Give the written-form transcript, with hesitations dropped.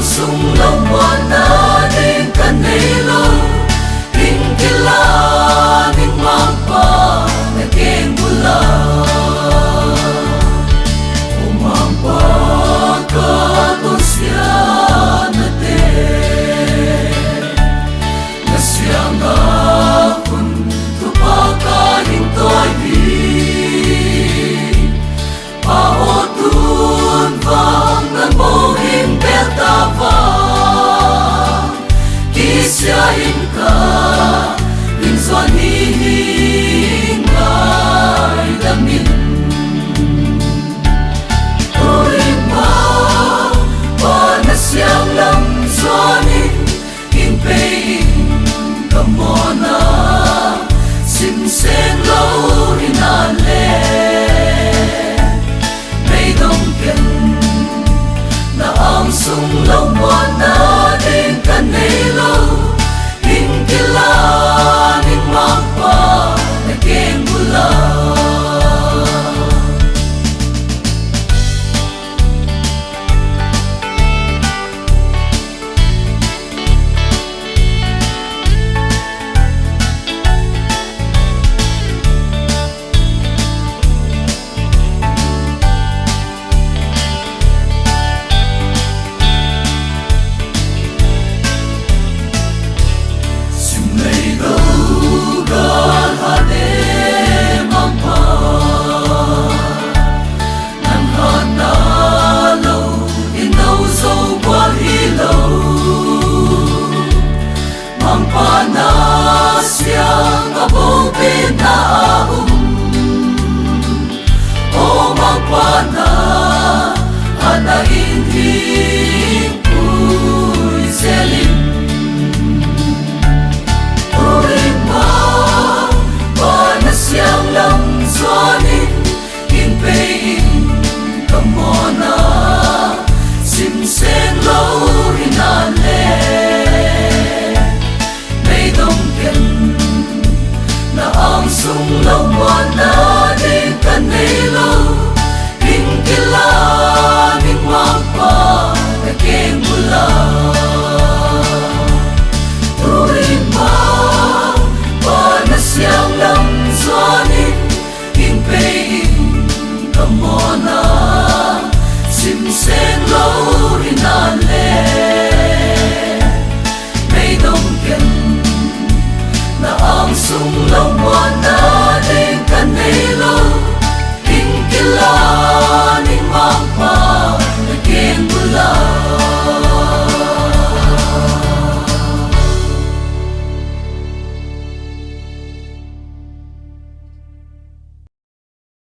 sung long wana ding kanelo ding kila ding magpa na keng bula umampa ka tosya na te nasyanga kun tupaka hintoy di paotun vang nan bohing betava kisyahin ka din swanihin ay damin tuwing panasyang lang swanin hinpayin kamona sinsen low hinale sung long wana ding kanelo ding kila ding magpa na keng bula Panasyang abubin na o magpana anahinhin ku'y selim tuwing panasyang lang swanin hinpayin kamona sinsen low hinale sung long wana ding kanelo ding kila ding magpa na keng bula